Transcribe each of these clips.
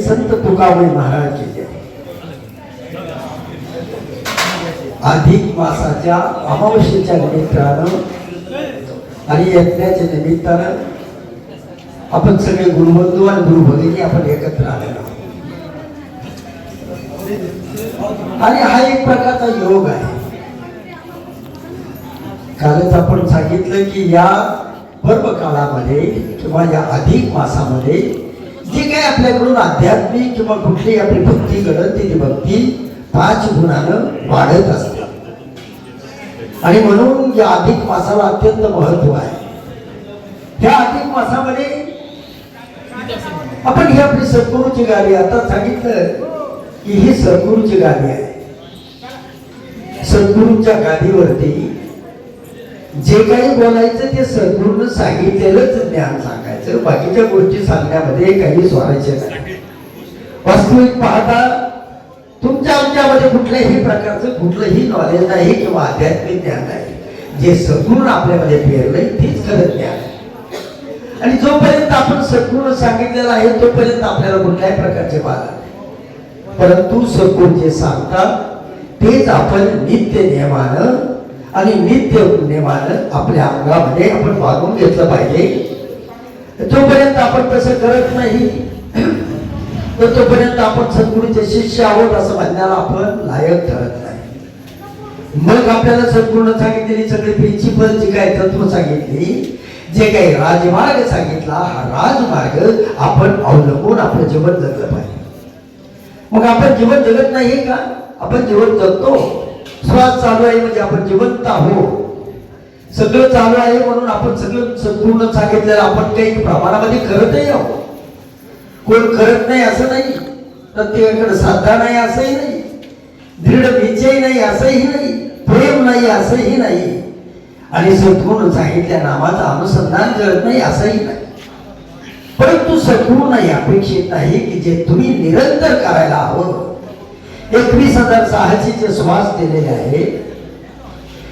संत तुकावळे महाराज केले. अधिक मासाच्या अमावस्येच्या निमित्तानं आणि यज्ञाच्या निमित्तानं आपण सगळे गुरुबंधू आणि गुरुभगिनी आपण एकत्र आलेलो आहोत. आणि हा एक प्रकारचा योग आहे. कालच आपण सांगितलं की या पर्व काळामध्ये किंवा या अधिक मासामध्ये जे काही आपल्याकडून आध्यात्मिक किंवा कुठलीही आपली भक्ती घडत ती भक्ती 5 गुणानं वाढत असते. आणि म्हणून या अधिक मासाला अत्यंत महत्व आहे. ह्या अधिक मासामध्ये आपण ही आपली सद्गुरूची गाडी, आता सांगितलं की ही सद्गुरूची गाडी आहे. सद्गुरूच्या गाडीवरती जे काही बोलायचं ते सद्गुरूनं सांगितलेलंच ज्ञान सांगायचं. बाकीच्या गोष्टी सांगण्यामध्ये काही स्वारायचे नाही. वास्तविक पाहता तुमच्या आमच्यामध्ये कुठल्याही प्रकारचं कुठलंही नॉलेज नाही किंवा आध्यात्मिक ज्ञान नाही. जे सद्गुरूनं आपल्यामध्ये पेरलंय तेच खरं ज्ञान आहे. आणि जोपर्यंत आपण सद्गुरूनं सांगितलेलं आहे तोपर्यंत आपल्याला कुठल्याही प्रकारचे बाधा नाही. परंतु सद्गुरू जे सांगतात तेच आपण नित्य नियमानं आणि नित्य नियमानं आपल्या अंगामध्ये आपण वागून घेतलं पाहिजे. जोपर्यंत आपण तसं करत नाही तर तोपर्यंत आपण सद्गुरूचे शिष्य आहोत असं म्हणण्याला आपण लायक ठरत नाही. मग आपल्याला सद्गुरूनं सांगितलेली सगळी प्रिन्सिपल जी काय तत्व सांगितली, जे काही राजमार्ग सांगितला, हा राजमार्ग आपण अवलंबून आपलं जीवन जगलं पाहिजे. मग आपण जीवन जगत नाही का? आपण जीवन जगतो. श्वास चालू आहे म्हणजे आपण जिवंत आहोत. सगळं चालू आहे म्हणून आपण सगळं सद्गुरूनं सांगितलेलं आपण काही प्रमाणामध्ये करतही आहोत. कोण करत नाही असं नाही, प्रत्येकाकडे श्रद्धा नाही असंही नाही, दृढ निश्चय नाही असंही नाही, प्रेम नाही असंही नाही, आणि सद्गुरूनं सांगितल्या नामाचं अनुसंधान करत नाही असंही नाही. परंतु सद्गुरूंना अपेक्षित नाही की जे तुम्ही निरंतर करायला हवं. 21,600 श्वास दिलेले आहे.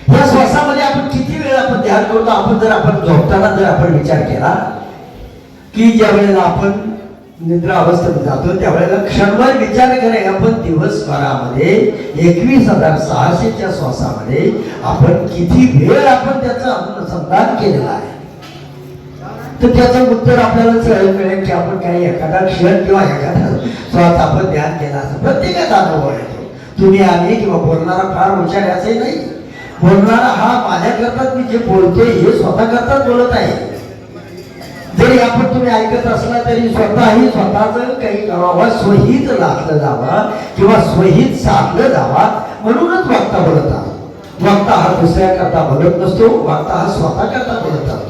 या श्वासामध्ये आपण किती वेळ आपण ध्यान करतो? आपण झोपताना जर आपण विचार केला की ज्या वेळेला आपण निद्रा अवस्थेत जातो त्यावेळेला क्षणभर विचार करेल आपण दिवसभरामध्ये 21,600 श्वासामध्ये आपण किती वेळ आपण त्याचं अनुसंधान केलेलं आहे. तर त्याचं उत्तर आपल्याला सहज मिळेल की आपण काही एखादा क्षण किंवा एखादा श्वास आपण ध्यान केला असं प्रत्येकाचा अनुभव येतो. तुम्ही आम्ही किंवा बोलणारा फार हुशार असे नाही. बोलणारा हा माझ्या करतात मी जे बोलतोय हे स्वतः करतात बोलत आहे. जरी आपण तुम्ही ऐकत असला तरी स्वतःही स्वतःच काही करावं, स्वहित लागलं जावा किंवा स्वहित साधलं जावा म्हणूनच वक्ता बोलत आहोत. वक्ता हा दुसऱ्या करता बोलत नसतो, वक्ता हा स्वतः करता बोलत असतो.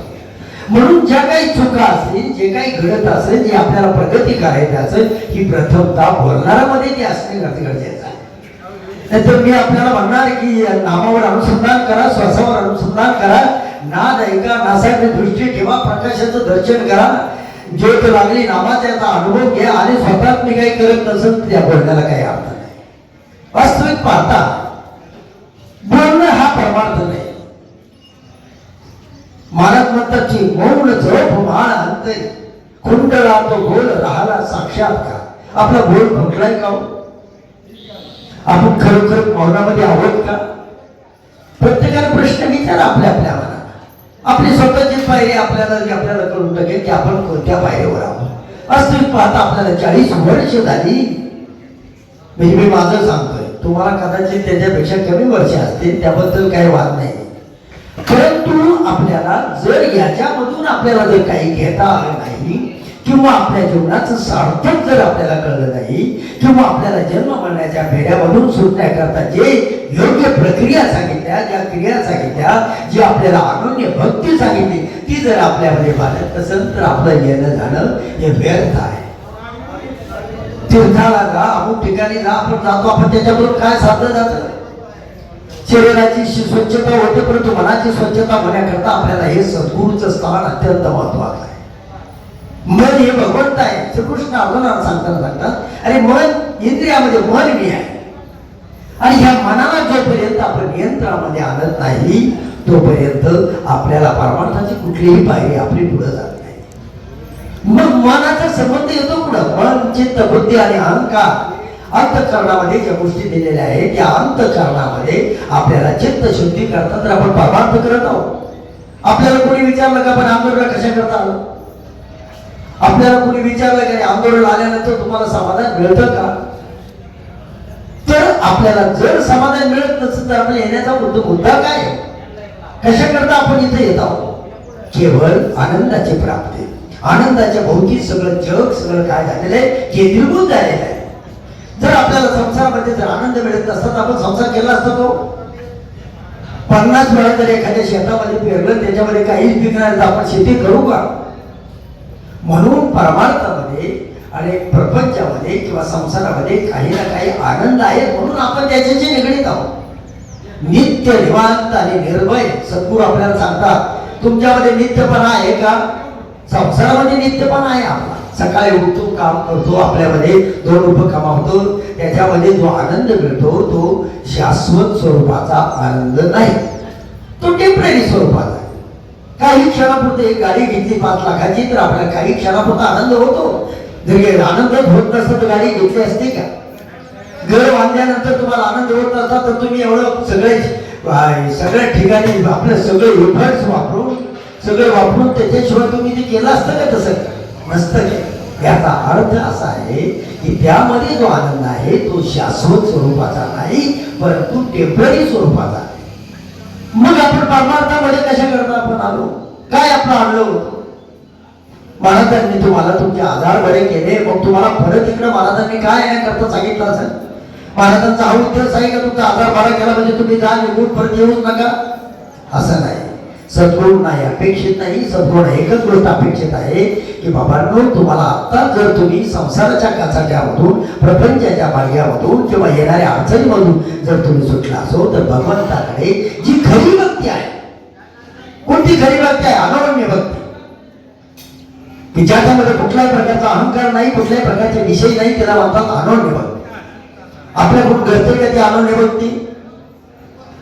म्हणून ज्या काही चुका असतील, जे काही घडत असेल, जे आपल्याला प्रगती करायची असेल, ही प्रथमता बोलणाऱ्यामध्ये ती असणे गरजेचं आहे. नाहीतर मी आपल्याला म्हणणार की नामावर अनुसंधान करा, श्वासावर अनुसंधान करा, नाद ऐका, नासाकडे दृष्टी ठेवा, प्रकाशाचं दर्शन करा, ज्योत लागली नामाचा याचा अनुभव घ्या आणि स्वतःच मी काही करत नसेल त्या बोलण्याला काही अर्थ नाही. वास्तविक पाहता बोलणं हा परमार्थ नाही. महाराज म्हणतात की मौन झोप माळ अंतरी कुंडला तो बोल राहिला साक्षात्कार. आपला बोल फुटलाय का? आपण खरोखर मौनामध्ये आहोत का? प्रत्येकाने प्रश्न विचारा आपल्या आपल्या मनात. आपली स्वतःची पायरी आपल्याला करून टाकेल की आपण कोणत्या पायरीवर आहोत. वास्तविक पाहता आपल्याला 40 वर्ष झाली. म्हणजे मी माझं सांगतोय, तुम्हाला कदाचित त्याच्यापेक्षा कमी वर्ष असतील, त्याबद्दल काही वाद नाही. परंतु आपल्याला जर याच्यामधून आपल्याला जर काही घेता आलं नाही किंवा आपल्या जीवनाचं सार्थक जर आपल्याला कळलं नाही किंवा आपल्याला जन्म मरण्याच्या फेऱ्यामधून सुटण्याकरता जे योग्य प्रक्रिया सांगितल्या, ज्या क्रिया सांगितल्या, जी आपल्याला अनन्य भक्ती सांगितली, ती जर आपल्यामध्ये बाळगत असेल तर आपलं येणं जाणं हे व्यर्थ आहे. तीर्थाला जा, अमुक ठिकाणी जा, आपण जातो, आपण त्याच्याबरोबर काय साधलं जातं? शरीराची स्वच्छता होते, परंतु मनाची स्वच्छता होण्याकरता आपल्याला हे सद्गुरूचं स्थान अत्यंत महत्वाचं आहे. मन हे भगवंत आहे. श्रीकृष्ण अर्जुनाला सांगतात आणि मन इंद्रियामध्ये मन मी आहे. आणि ह्या मनाला जोपर्यंत आपण नियंत्रणामध्ये आणत नाही तोपर्यंत आपल्याला परमार्थाची कुठलीही पायरी आपली पुढे जात नाही. मग मनाचा संबंध येतो कुठं? मन, चित्त, बुद्धी आणि अहंकार अंतःकरणामध्ये ज्या गोष्टी दिलेल्या आहेत त्या अंतःकरणामध्ये आपल्याला चित्त शुद्धी करता तर आपण परमार्थ करत आहोत. आपल्याला कोणी विचारलं का पण आंदोलन कशा करता आलं? आपल्याला कोणी विचारलं की आंदोलन आल्यानंतर तुम्हाला समाधान मिळतं का? तर आपल्याला जर समाधान मिळत नसेल तर आपल्याला येण्याचा मुद्दा काय? कशा करता आपण इथे येत आहोत? केवळ आनंदाची प्राप्ती. आनंदाच्या भोवती सगळं जग सगळं काय झालेलं आहे? केंद्रीभूत झालेलं आहे. जर आपल्याला संसारामध्ये जर आनंद मिळत नसता तर आपण संसार केला असता तो 50 वेळा जर एखाद्या शेतामध्ये पेरलं त्याच्यामध्ये काहीच पिकणार तर आपण शेती करू का? म्हणून परमार्थामध्ये आणि प्रपंचामध्ये किंवा संसारामध्ये काही ना काही आनंद आहे म्हणून आपण त्याच्याशी निगडीत आहोत. नित्य निवांत आणि निर्भय सद्गुरू आपल्याला सांगतात. तुमच्यामध्ये नित्यपणा आहे का? संसारामध्ये नित्यपणा आहे आपला. सकाळी उठतो, काम करतो, आपल्यामध्ये 2 रुपये कमावतो, त्याच्यामध्ये जो आनंद मिळतो तो शाश्वत स्वरूपाचा आनंद नाही, तो टेम्पररी स्वरूपाचा. काही क्षणापुरते एक गाडी घेतली 5 लाखाची तर आपल्याला काही क्षणापुरता आनंद होतो. जर आनंद होत नसता तर गाडी घेतली असते का? घर बांधल्यानंतर तुम्हाला आनंद होत नसता तर तुम्ही एवढं सगळ्या ठिकाणी आपलं सगळे एफर्ट्स वापरून सगळं वापरून त्याच्याशिवाय तुम्ही ते केलं असतं का? तसं नसतं. याचा अर्थ असा आहे की त्यामध्ये जो आनंद आहे तो शाश्वत स्वरूपाचा नाही परंतु टेम्पररी स्वरूपाचा आहे. मग आपण परमार्थामध्ये कशा करता आपण आलो? काय आपलं आणलं होतं? महाराजांनी तुम्हाला तुमचे आजार बरे केले मग तुम्हाला परत इकडे महाराजांनी काय करता सांगितलं असेल? महाराजांचा हा उद्देश आहे का तुमचा आजार बरा केला म्हणजे तुम्ही जा निघून परत येऊच नका? असं नाही. सद्गुण नाही अपेक्षित नाही. सद्गुण एकच गोष्ट अपेक्षित आहे की बाबांनो तुम्हाला आता जर तुम्ही संसाराच्या काचाट्यामधून प्रपंचाच्या मार्गामधून किंवा येणाऱ्या अडचणीमधून जर तुम्ही सुटला असो तर भगवंताकडे जी खरी भक्ती आहे, कोणती खरी भक्ती आहे? अनवन्य भक्ती, की ज्याच्यामध्ये कुठल्याही प्रकारचा अहंकार नाही, कुठल्याही प्रकारचे विषय नाही, त्याला म्हणतात अनवन्य भक्ती. आपल्याकडून घडते का ती अनवन्य भक्ती?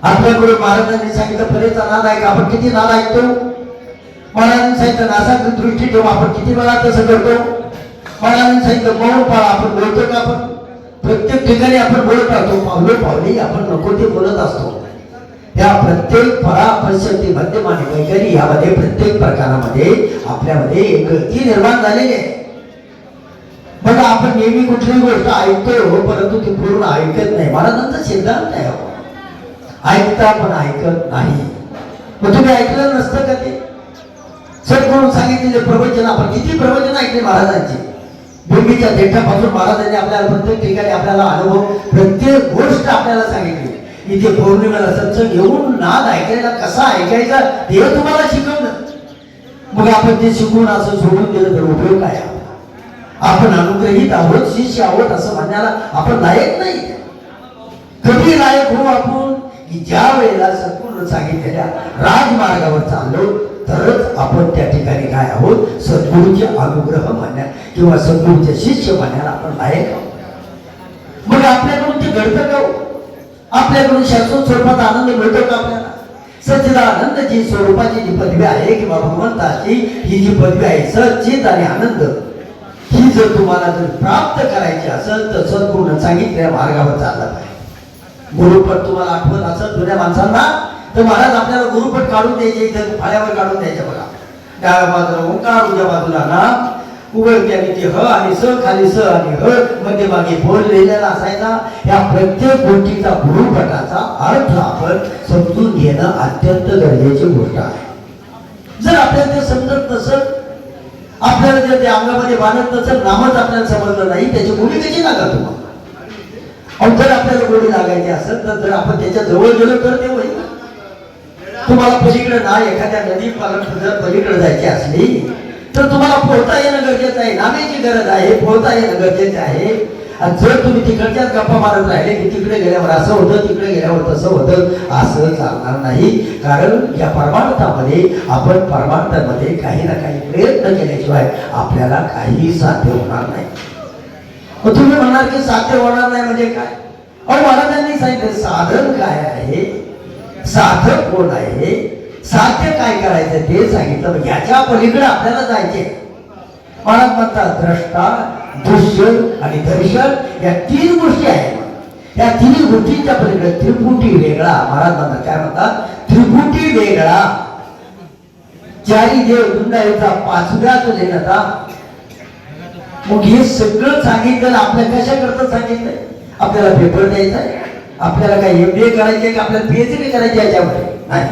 आपल्याकडून महाराजांनी सांगितलं फलेचा नाद आहे का? आपण किती नाद ऐकतो? महाराजांनी सांगितलं नासाची दृष्टी ठेवून आपण किती वेळा तसं करतो? महाराजांनी सांगितलं मौन पाळा, आपण बोलतो का? आपण प्रत्येक ठिकाणी आपण बोलत राहतो. पावली आपण नको ते बोलत असतो. या प्रत्येक परापरिस्थिती मध्यम आणि वैखरी यामध्ये प्रत्येक प्रकारामध्ये आपल्यामध्ये एक गती निर्माण झालेली आहे. बघा आपण नेहमी कुठलीही गोष्ट ऐकतो परंतु ती पूर्ण ऐकत नाही. महाराजांचा सिद्धांत आहे ऐकता पण ऐकत नाही. मग तुम्ही ऐकलं नसतं का? ते सद्गुरू सांगितलेले प्रवचन आपण किती प्रवचन ऐकले महाराजांची. भूमीच्या देठापासून महाराजांनी आपल्याला प्रत्येक ठिकाणी आपल्याला अनुभव प्रत्येक गोष्ट आपल्याला सांगितली. इथे पौर्णिमेला सत्संग घेऊन नाद ऐकायला कसा ऐकायचा ते तुम्हाला शिकवलं. मग आपण ते शिकून असं सोडून दिलं तर उपयोग काय? आपण अनुग्रहित आहोत, शिष्य आहोत असं म्हणण्याला आपण लायक नाही. कधी लायक होऊ आपण की ज्या वेळेला सद्गुरूने सांगितलेल्या राजमार्गावर चाललो तरच आपण त्या ठिकाणी काय आहोत? सद्गुरूचे अनुग्रह म्हणण्या किंवा सद्गुरूचे शिष्य म्हणण्याला आपण लायक आहोत. मग आपल्याकडून ते घडतं का? आपल्याकडून शाश्वत स्वरूपात आनंद मिळतो का आपल्याला? सच्चिदानंद जी स्वरूपाची जी पदवी आहे किंवा भगवंताची ही जी पदवी आहे सच्चिद आणि आनंद, ही जर तुम्हाला जर प्राप्त करायची असेल तर सद्गुरूने सांगितलेल्या मार्गावर चालला पाहिजे. गुरुपट तुम्हाला आठवत असेल जुन्या माणसांना तर महाराज आपल्याला गुरुपट काढून द्यायचे, इथं फाळ्यावर काढून द्यायचे. बघा डाव्या बाजूला ओंकार, उजव्या बाजूला नाम, उघडत्याने ते ह आणि स, खाली स आणि ह, मध्यभागी बोल लिहिलेला असायचा. या प्रत्येक गोष्टीचा गुरुपटाचा अर्थ आपण समजून घेणं अत्यंत गरजेची गोष्ट आहे. जर आपल्याला ते समजत नसत, आपल्याला जर ते अंगामध्ये बांधत नसेल, नामच आपल्याला समजलं नाही, त्याची गोडी कशी लागा तुम्हाला? जर आपल्याला गोडी लागायची असेल तर जर आपण त्याच्या जवळ गेलो तर ते होईल. तुम्हाला पलीकडे ना एखाद्या नदी जर पलीकडे जायची असली तर तुम्हाला पोहता येणं गरजेचं आहे. नामेची गरज आहे, पोहता येणं गरजेचं आहे. आणि जर तुम्ही तिकडच्याच गप्पा मारत राहिले की तिकडे गेल्यावर असं होतं, तिकडे गेल्यावर तसं होतं, असं चालणार नाही. कारण या परमार्थामध्ये आपण परमार्थामध्ये काही ना काही प्रयत्न केल्याशिवाय आपल्याला काही साध्य होणार नाही. मग तुम्ही म्हणणार की साध्य होणार नाही म्हणजे काय? अहो महाराजांनी सांगितलं साधन काय आहे, साधक कोण आहे, साध्य काय करायचं ते सांगितलं. याच्या पलीकडे आपल्याला जायचे. महाराज म्हणतात द्रष्टा, दृश्य आणि दर्शन या तीन गोष्टी आहेत. या तिन्ही गोष्टींच्या पलीकडे त्रिपुटी वेगळा. महाराज म्हणतात काय म्हणतात? त्रिपुटी वेगळा. चारी देव दुंडायचा पाचव्याच लेणता. मग हे सगळं सांगितलं आपल्या कशा करता सांगितलंय? आपल्याला पेपर द्यायचा आहे, आपल्याला काय MBA करायचे का आपल्याला PhD करायची याच्यामध्ये नाही.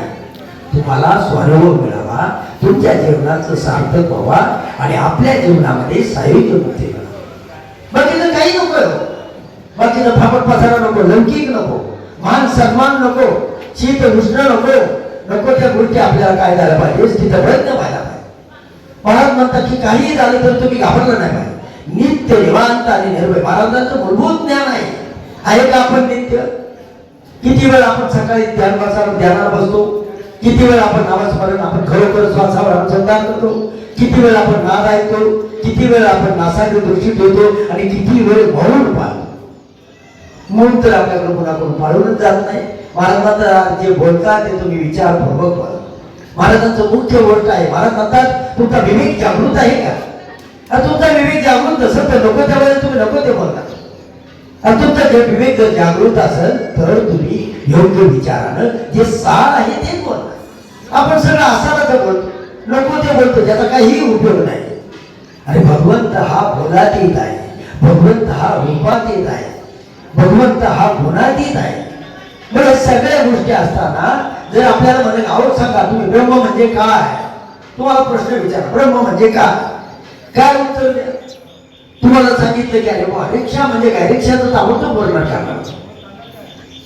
तुम्हाला स्वानुभव मिळावा, तुमच्या जीवनाचं सार्थक व्हावा आणि आपल्या जीवनामध्ये सायुज्य मुक्ती मिळावा. बाकीचं काही नको, बाकीचं फापट पसारा नको, लौकिक नको, मान सन्मान नको, शीत उष्ण नको. नको त्या गोष्टी आपल्याला काय झालं पाहिजे, तिथं प्रयत्न व्हायला पाहिजे. महाराज म्हणतात की काहीही झालं तर तुम्ही घाबरलं नाही पाहिजे. नित्य निवांत आणि निर्भय. महाराजांचं मूलभूत ज्ञान आहे का आपण नित्य? किती वेळ आपण सकाळी ध्यानाला बसतो? किती वेळ आपण नामस्मरण, आपण खरोखर श्वासावर अनुसंधान करतो? किती वेळ आपण नाद ऐकतो? किती वेळ आपण नासाकडे दृष्टी ठेवतो? आणि किती वेळ मौन पाळतो? मौन तर आपल्याकडे कोणाकडून पाळूनच जात नाही. महाराजांचं जे बोलतात ते तुम्ही विचारपूर्वक बोला. महाराजांचं मुख्य गोष्ट आहे. महाराज म्हणतात तुमचा विवेक जागृत आहे का? तुमचा विवेक जागृत नसेल तर नको त्या वेळेला तुम्ही नको ते बोलता. आणि तुमचा जे विवेक जर जागृत असेल तर तुम्ही योग्य विचारानं जे सार आहे ते बोलता. आपण सगळं असाच बोलतो, नको ते बोलतो, ज्याचा काही उपयोग नाही. आणि भगवंत हा बोलातीत आहे, भगवंत हा रूपातीत आहे, भगवंत हा गुणातीत आहे. मग सगळ्या गोष्टी असताना जर आपल्याला म्हणे अहो सांगा तुम्ही ब्रह्म म्हणजे काय, तुम्हाला प्रश्न विचारा ब्रह्म म्हणजे काय उत्तर द्या. तुम्हाला सांगितलं की अरे वा रिक्षा म्हणजे काय, रिक्षाचं ताबडतोब बोलणार टाकणार.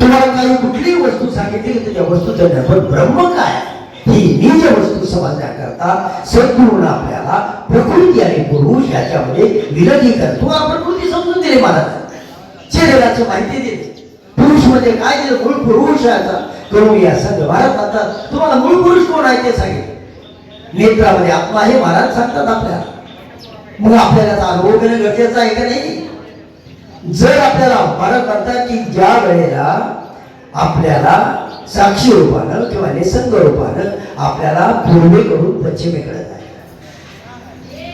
तुम्हाला काही कुठलीही वस्तू सांगितली की त्या वस्तूचं नाही, पण ब्रह्म काय ही निज वस्तू समजण्याकरता सद्गुरूंना आपल्याला प्रकृती आणि पुरुष याच्यामध्ये विलगीकरण, तुम्हाला प्रकृती समजून दिली महाराज, शरीराची माहिती दिली, पुरुष म्हणजे काय दिलं, मूळ पुरुष याचा करून या सगळं. महाराज म्हणतात तुम्हाला मूळ पुरुष कोण आहे ते सांगितलं. नेत्रामध्ये आत्मा आहे महाराज सांगतात आपल्याला. मग आपल्याला अनुभव घेणं गरजेचं आहे का नाही? जर आपल्याला महाराज म्हणतात की ज्या वेळेला आपल्याला साक्षी रूपानं किंवा निसंग रूपानं आपल्याला पूर्वेकडून पश्चिमेकडे जायचं,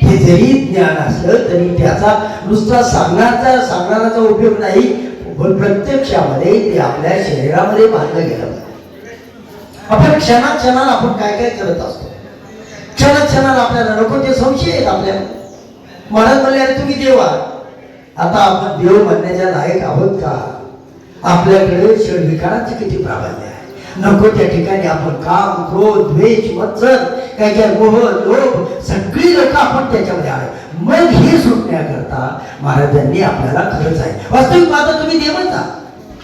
हे जरी ज्ञान असलं तरी त्याचा नुसता सांगण्याचा उपयोग नाही, पण प्रत्यक्षामध्ये ते आपल्या शरीरामध्ये बांधलं गेलं. आपण क्षणाक्षणाला आपण काय काय करत असतो, क्षणाक्षणाला आपल्याला नको ते संशय आहेत आपल्याला. महाराज म्हणले अरे तुम्ही देव आहात, आता आपण देव म्हणण्याच्या लायक आहोत का? आपल्याकडे षडविकारांचे किती प्राबल्य आहे. नको त्या ठिकाणी आपण काम, क्रोध, द्वेष, मत्सर, काय काय मोह, लोभ सगळी लोक आपण त्याच्यामध्ये आहे. मग हे सुटण्याकरता महाराजांनी आपल्याला खरंच आहे वास्तविक माझा तुम्ही देवच आहात.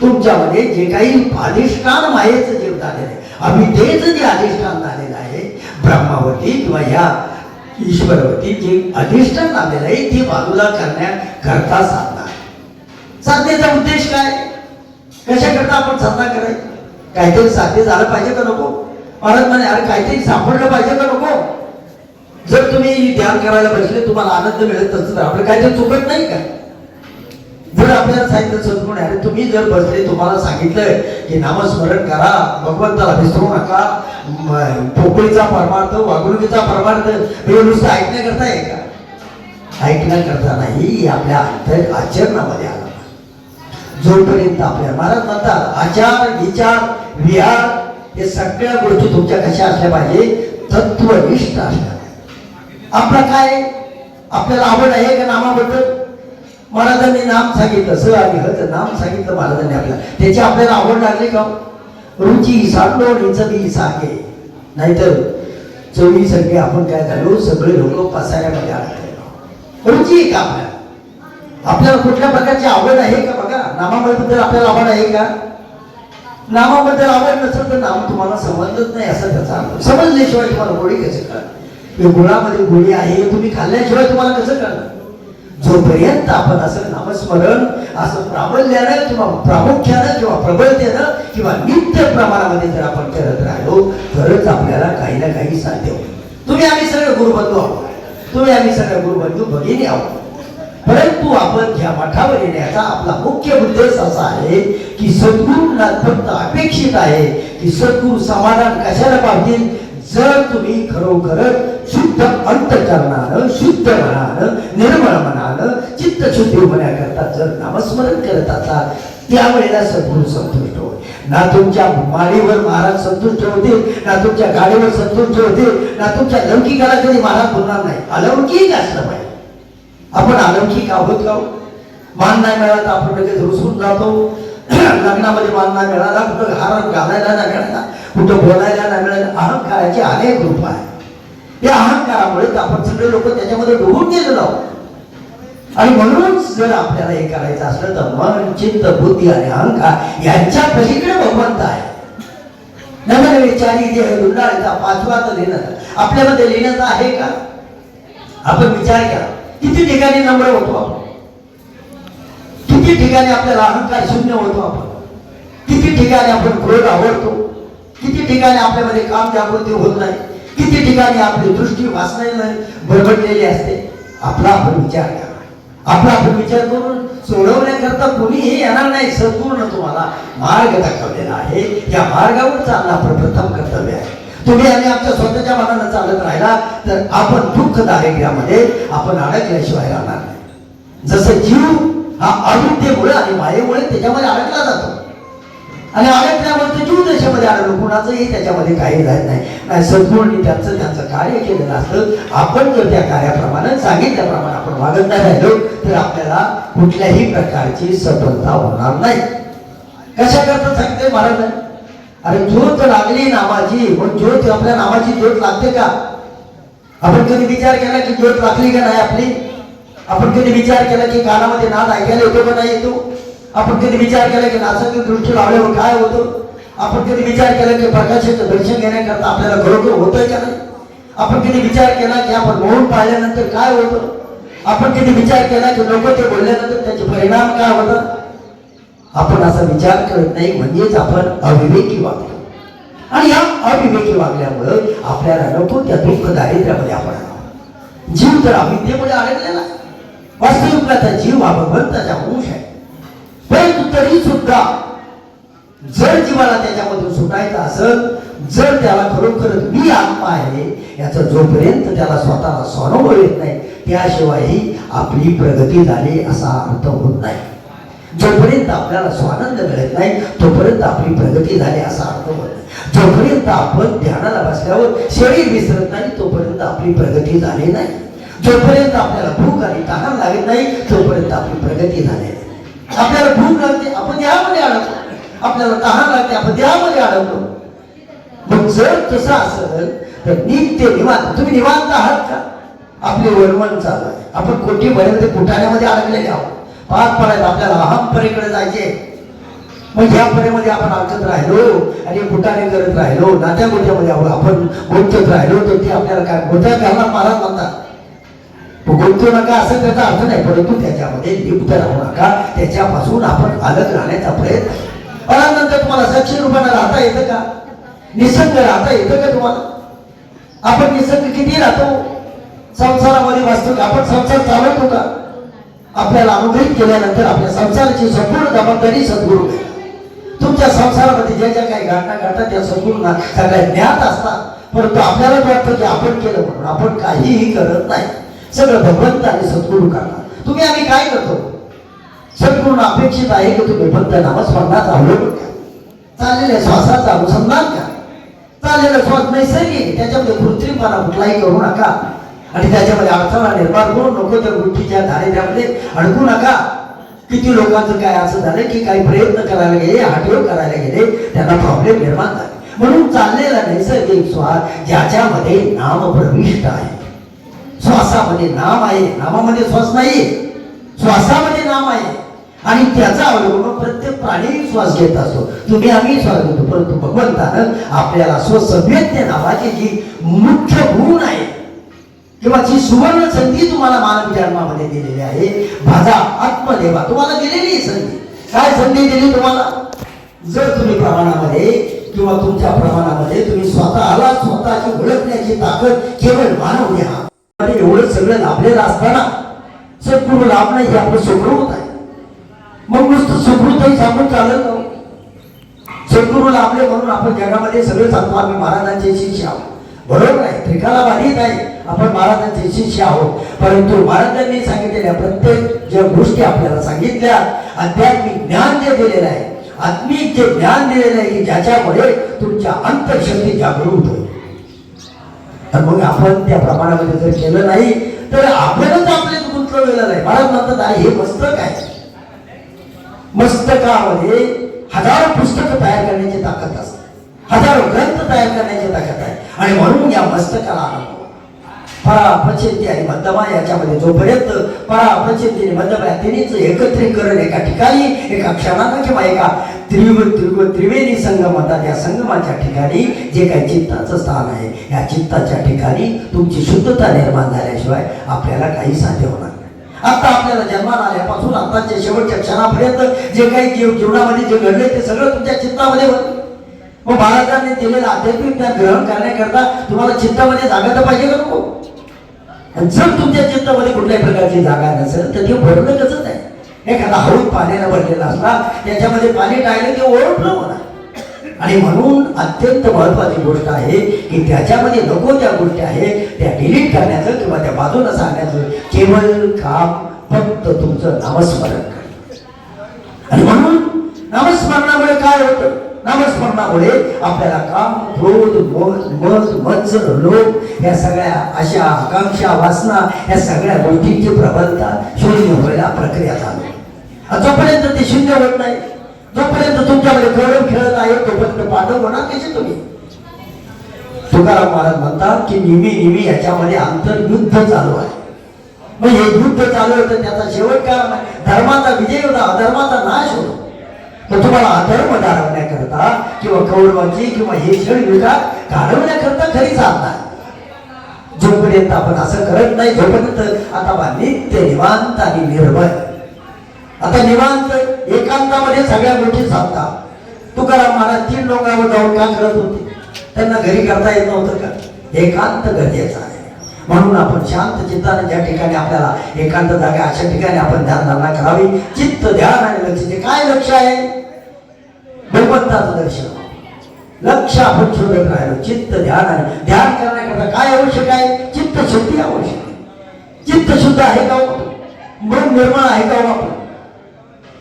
तुमच्यामध्ये जे काही अधिष्ठान मायेचं जे झालेलं आहे, अविद्येचं जे अधिष्ठान झालेलं आहे ब्रह्मावरती किंवा या ईश्वरावरती जे अधिष्ठान आलेलं आहे ते बाजूला करण्याकरता साधना. साधनेचा उद्देश काय, कशा करता आपण साधना करायची? काहीतरी साध्य झालं पाहिजे का नको? महाराज म्हणे अरे काहीतरी सापडलं पाहिजे का नको? जर तुम्ही ध्यान करायला बसले तुम्हाला आनंद मिळत असेल तर आपलं काहीतरी चुकत नाही का? जर आपल्याला सांगितलं सद्गुण अरे तुम्ही जर बसले तुम्हाला सांगितलंय की नामस्मरण करा, भगवंताला विसरू नका, पोकळीचा परमार्थ वागणुकीचा परमार्थ हे नुसतं ऐकण्याकरता आहे का? ऐकण्याकरता नाही, आपल्या आचरणामध्ये आला. जोपर्यंत आपल्या महाराज म्हणतात आचार विचार विहार हे सगळ्या गोष्टी तुमच्या कशा असल्या पाहिजे, तत्वनिष्ठ असल्या. आपला काय आपल्याला आवड आहे का नामाबद्दल? महाराजांनी नाम सांगितलं, स आणि हचं नाम सांगितलं महाराजांनी आपल्याला, त्याची आपल्याला आवड लागली का? रुची सांडलो निचवी सांगे, नाहीतर चवी सगळे आपण काय झालो सगळे लोक पसाऱ्यामध्ये आले. रुची का आपल्याला कुठल्या प्रकारची आवड आहे का? बघा नामाबद्दल आपल्याला आवड आहे का? नामाबद्दल आवड नसेल तर नाम तुम्हाला समजत नाही असं त्याचा अर्थ. समजल्याशिवाय तुम्हाला गोडी कसं कळणार? गुळामध्ये गोडी आहे तुम्ही खाल्ल्याशिवाय तुम्हाला कसं कळणार? जोपर्यंत आपण असं नामस्मरण असं प्राबल्यानं किंवा प्रामुख्यानं किंवा प्रबळतेनं किंवा नित्य प्रमाणामध्ये जर आपण करत राहिलो तरच आपल्याला काही ना काही साध्य होईल. तुम्ही आम्ही सगळे गुरुबंधू आहोत, तुम्ही आम्ही सगळे गुरुबंधू भगिनी आहोत, परंतु आपण ज्या मठावर येण्याचा आपला मुख्य उद्देश असा आहे की सद्गुरूंना फक्त अपेक्षित आहे की सद्गुरू समाधान कशाला पावतील, जर तुम्ही खरोखरच शुद्ध अंतःकरणानं, शुद्ध मनानं, निर्मळ मनानं, चित्तशुद्धी होण्याकरता जर नामस्मरण करत असाल, त्यावेळेला सद्गुरू संतुष्ट होईल. ना तुमच्या माळीवर महाराज संतुष्ट होतील, ना तुमच्या गाडीवर संतुष्ट होतील, ना तुमच्या लौकिकाला कधी महाराज बोलणार नाही. अलौकिक असलं पाहिजे. आपण अलौकिक आहोत का? मान नाही मिळाला तर आपण लगेच रुसून जातो. लग्नामध्ये मान नाही मिळाला, कुठं हार घालायला नाही मिळाला, कुठं बोलायला नाही मिळालं. अहंकाराचे अनेक रूप आहेत. या अहंकारामुळे आपण सगळे लोक त्याच्यामध्ये डुबून गेलेलो आहोत. आणि म्हणून जर आपल्याला हे करायचं असलं तर मन, चित्त, बुद्धी आणि अहंकार यांच्या पलीकडे भगवंत आहे. नगर विचारी देह दुंडाळीचा पाचवा तर लिहिण्याचा आपल्यामध्ये लिहिण्याचा आहे का? आपण विचार करा. किती ठिकाणी नम्र होतो आपण, किती ठिकाणी आपल्याला अहंकार शून्य होतो आपण, किती ठिकाणी आपण क्रोध आवडतो, किती ठिकाणी आपल्यामध्ये काम जागृती होत नाही, किती ठिकाणी आपली दृष्टी वासनेने भरभरलेली असते. आपला आपण विचार करा. आपला आपण विचार करून सोडवण्याकरता कोणीही येणार नाही. सद्गुरूनं तुम्हाला मार्ग दाखवलेला आहे. या मार्गावर चालणं आपलं प्रथम कर्तव्य आहे. तुम्ही आणि आमच्या स्वतःच्या मनानं चालत राहिला तर आपण दुःख दारिद्र्यामध्ये आपण अडकल्याशिवाय राहणार नाही. जसं जीव हा अविद्येमुळे आणि मायेमुळे त्याच्यामध्ये अडकला जातो आणि अडकल्यामुळे ते जीव देशामध्ये अडकलो, कुणाचंही त्याच्यामध्ये काही राहत नाही. सद्गुरूंनी त्यांचं कार्य केलेलं असतं. आपण जर त्या कार्याप्रमाणे सांगितल्याप्रमाणे आपण वागत नाही राहिलो तर आपल्याला कुठल्याही प्रकारची सफलता होणार नाही. कशा करता सांगते महाराज? अरे ज्योत लागली नामाची, मग ज्योत आपल्या नामाची ज्योत लागते का? आपण कधी विचार केला की ज्योत लागली का नाही आपली? आपण कधी विचार केला की कानामध्ये नाद ऐकायला येतो का नाही येतो? आपण कधी विचार केला की नासाची दृष्टी लावल्यावर काय होतं? आपण कधी विचार केला की प्रकाशाचं दर्शन घेण्याकरता आपल्याला खरोखर होतंय का नाही? आपण कधी विचार केला की आपण मौन पाळल्यानंतर काय होतं? आपण कधी विचार केला की लोक ते बोलल्यानंतर त्याचे परिणाम काय होतात? आपण असा विचार करत नाही, म्हणजेच आपण अविवेकी वागतो. आणि या अविवेकी वागल्यामुळे आपल्याला नको त्या दुःख दारिद्र्यामध्ये आपण आहोत. जीव तर अविद्येमुळे अडकलेला. वास्तविकता जीव हा भगवंताचा अंश आहे. परंतु तरी सुद्धा जर जीवाला त्याच्यामधून सुटायचं असेल, जर त्याला खरोखर मी आत्मा आहे याचा जोपर्यंत त्याला स्वतःला स्वानुभव येत नाही, त्याशिवायही आपली प्रगती झाली असा अर्थ होत नाही. जोपर्यंत आपल्याला स्वानंद मिळत नाही तोपर्यंत आपली प्रगती झाली असा अर्थ होत नाही. जोपर्यंत आपण ध्यानाला बसल्यावर शरीर विसरत नाही तोपर्यंत आपली प्रगती झाली नाही. जोपर्यंत आपल्याला भूक आणि तहान लागत नाही तोपर्यंत आपली प्रगती झाली नाही. आपल्याला भूक लागते आपण देहामध्ये अडकतो, आपल्याला तहान लागते आपण देहामध्ये अडकतो. मग जर तसं असेल तर नित्य निवांत, तुम्ही निवांत आहात का? आपले वळवण चालू आहे. आपण कोटी भरेमध्ये कुठाण्यामध्ये अडकलेले आहोत. पाच पडायला आपल्याला अहम परेकडे जायचे. मग या परेमध्ये आपण अडकत राहिलो आणि कुठाने करत राहिलो, नात्या गोट्यामध्ये आपण गुंतत राहिलो तर ते आपल्याला काय गोट्या करणार महाराज म्हणतात. गुंतू नका असं त्याचा अर्थ नाही, परंतु त्याच्यामध्ये लिप्त राहू नका. त्याच्यापासून आपण अलग राहण्याचा प्रयत्न. नंतर तुम्हाला 700 रुपयाला राहता येतं का? निसंग राहता येतं का तुम्हाला? आपण निसंग किती राहतो संसारामध्ये? वास्तविक आपण संसार चालवतो का? आपल्याला अनुग्रहित केल्यानंतर आपल्या संसाराची संपूर्ण जबाबदारी सद्गुरू घेतात. तुमच्या संसारामध्ये ज्या ज्या काही घटना घडतात त्या सद्गुरूंना सगळ्या ज्ञात असतात. परंतु आपल्याला वाटतं की आपण केलं म्हणून आपण काहीही करत नाही. सगळं भगवंत आणि सद्गुरू करणार. तुम्ही आम्ही काय करतो? सद्गुरूंना अपेक्षित आहे की तुम्ही फक्त नामस्मरणाचा अवलंबन घ्या, चाललेल्या श्वासाचा अनुसंधान घ्या. चाललेला श्वास नैसर्गिक, त्याच्यामध्ये कृत्रिमपणा कुठलाही करू नका आणि त्याच्यामध्ये अडथळा निर्माण करून नको त्या गोष्टीच्या दारिद्र्यामध्ये अडकू नका. किती लोकांचं काय असं झालं की काही प्रयत्न करायला गेले, हाटयोग करायला गेले, त्यांना प्रॉब्लेम निर्माण झाले. म्हणून चाललेला नैसर्गिक श्वास ज्याच्यामध्ये नाम प्रविष्ट आहे, श्वासामध्ये नाम आहे, नामामध्ये श्वास नाही, श्वासामध्ये नाम आहे आणि त्याचा अवलंबून प्रत्येक प्राणी श्वास घेत असतो. तुम्ही आम्ही श्वास घेतो, परंतु भगवंतानं आपल्याला स्वसंवेद्य नावाची जी मुख्य गुण आहे किंवा जी सुवर्ण संधी तुम्हाला मानव जन्मामध्ये दिलेली आहे, माझा आत्मदेवा तुम्हाला दिलेली संधी. काय संधी दिली तुम्हाला? जर तुम्ही प्रमाणामध्ये किंवा तुमच्या प्रमाणामध्ये तुम्ही स्वतःला स्वतःची ओळखण्याची ताकद केवळ मानव द्या. एवढं सगळं लाभलेलं असताना सद्गुरू लाभ नाही हे आपलं सुखरूप आहे. मग नुसतं सुखरूपही सांगून चालत नाही. सद्गुरू लाभले म्हणून आपण जगामध्ये सगळे सांगतो आम्ही महाराजांचे शिष्य आहोत. बरोबर आहे, त्रिकाला बाधित आहे, आपण महाराजांचे शिष्य आहोत. परंतु महाराजांनी सांगितलेल्या प्रत्येक ज्या गोष्टी आपल्याला सांगितल्या, आध्यात्मिक ज्ञान जे दिलेलं आहे, आत्मिक जे ज्ञान दिलेलं आहे की ज्याच्यामुळे तुमच्या अंतर्शक्ती जागृत होईल. आणि मग आपण त्या प्रमाणामध्ये जर केलं नाही तर आपणच आपल्यात गुंतवलेलं नाही. महाराज म्हणतात हे मस्तक आहे, मस्तकामध्ये हजारो पुस्तकं तयार करण्याची ताकद असते, हजारो ग्रंथ तयार करण्याची ताकद आहे. आणि म्हणून या मस्तकाला आनंद परा प्रचिंती आणि मध्यमा याच्यामध्ये जोपर्यंत परा प्रचिंती आणि मध्यमा या तिन्हीचं एकत्रीकरण एका ठिकाणी एका क्षणाला किंवा एका त्रिवेणी संगम म्हणतात, या संगमाच्या ठिकाणी जे काही चित्ताचं स्थान आहे, या चित्ताच्या ठिकाणी तुमची शुद्धता निर्माण झाल्याशिवाय आपल्याला काही साध्य होणार नाही. आता आपल्याला जन्माला आल्यापासून आताच्या शेवटच्या क्षणापर्यंत जे काही जीवनामध्ये जे घडले ते सगळं तुमच्या चित्तामध्ये होतं. मग महाराजांनी दिलेलं आध्यात्मिक ज्ञान ग्रहण करण्याकरता तुम्हाला चित्तामध्ये जागा तर पाहिजे का नको? आणि जर तुमच्या चित्तामध्ये कुठल्याही प्रकारची जागा नसेल तर ते भरलं कसं नाही. एखादा हळूद पाण्याने भरलेला असला त्याच्यामध्ये पाणी टाळलं की ओरडलं होणार. आणि म्हणून अत्यंत महत्वाची गोष्ट आहे की त्याच्यामध्ये नको ज्या गोष्टी आहेत त्या डिलीट करण्याचं किंवा त्या बाजूला सांगण्याचं केवळ काम फक्त तुमचं नामस्मरण करणं. आणि म्हणून नामस्मरणामुळे काय होतं? नामस्मरणामुळे आपल्याला काम, क्रोध, मद, मत्सर, लोभ या सगळ्या अशा आकांक्षा, वासना या सगळ्या गोष्टींची प्रबलता शून्य व्हायला प्रक्रिया चालू. जोपर्यंत ते शून्य होत नाही, जोपर्यंत तुमच्यामध्ये गौरव खेळत आहे, तोपर्यंत पांडव होणार कसे तुम्ही? तुकाराम महाराज म्हणतात की नेहमी याच्यामध्ये आंतरयुद्ध चालू आहे. मग हे युद्ध चालू होतं त्याचा शेवट काय होणार? धर्माचा विजय होता, अधर्माचा नाश होतो. तर तुम्हाला अधर्म दारवण्याकरता किंवा कौरवाची किंवा हे क्षण विकार घालवण्याकरता खरी साधना. जोपर्यंत आपण असं करत नाही, जोपर्यंत आता नित्य निवांत आणि निर्भय, आता निवांत एकांतामध्ये सगळ्या गोष्टी साधतात. तुकाराम महाराज 3 डोंगरावर जाऊन का करत होते? त्यांना घरी करता येत नव्हतं का? एकांत गरजेचं आहे. म्हणून आपण शांत चित्ताने ज्या ठिकाणी आपल्याला एकांत जागा अशा ठिकाणी आपण ध्यानधारणा करावी. चित्त, ध्यान आणि लक्ष, काय लक्ष आहे? भगवंताचं दर्शन. लक्ष आपण शोधत राहिलो. चित्त, ध्यान आणि ध्यान करण्याकरता काय आवश्यक आहे? चित्त शुद्धी आवश्यक आहे. चित्त शुद्ध आहे का? मन निर्मळ आहे का? आपण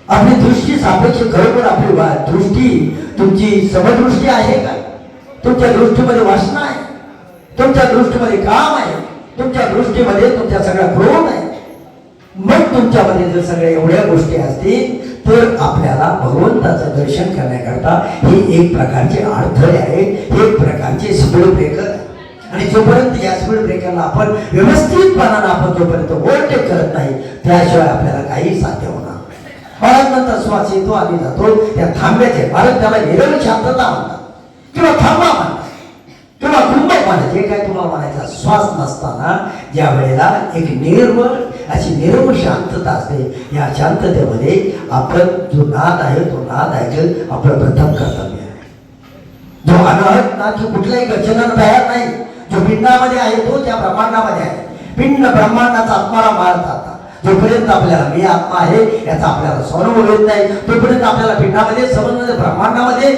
आपली दृष्टी सापेक्ष खरोखर आपली दृष्टी तुमची समदृष्टी आहे का? तुमच्या दृष्टीमध्ये वासना आहे, तुमच्या दृष्टीमध्ये काम आहे, तुमच्या दृष्टीमध्ये तुमच्या सगळ्या क्रोध आहे. मग तुमच्यामध्ये जर सगळ्या एवढ्या गोष्टी असतील तर आपल्याला भगवंताचं दर्शन करण्याकरता हे एक प्रकारचे अडथळे आहे, हे एक प्रकारचे स्पीड ब्रेकर. आणि जोपर्यंत या स्पीड ब्रेकरला आपण व्यवस्थितपणानं आपण जोपर्यंत ओव्हरटेक करत नाही त्याशिवाय आपल्याला काही साध्य होणार. महाराज नंतर श्वास येतो आणि जातो, त्या थांब्याचे महाराज त्याला निरळ शांतता म्हणतात किंवा थांबा म्हणतात किंवा कुंभक म्हणतात. जे काय तुम्हाला म्हणायचा श्वास नसताना ज्या वेळेला एक निर्मळ अशी निर्मळ शांतता असते, या शांततेमध्ये आपण जो नाद आहे तो नाद ऐकल आपलं प्रथम कर्तव्य आहे. जो अनाहत नाद जो कुठल्याही गच्छनाला तयार नाही, जो पिंडामध्ये आहे तो त्या ब्रह्मांडामध्ये आहे. पिंड ब्रह्मांडाचा आत्माला मारतात. जोपर्यंत आपल्याला मी आत्मा आहे याचा आपल्याला स्वानुभव येत नाही तोपर्यंत आपल्याला पिंडामध्ये समजमध्ये ब्रह्मांडामध्ये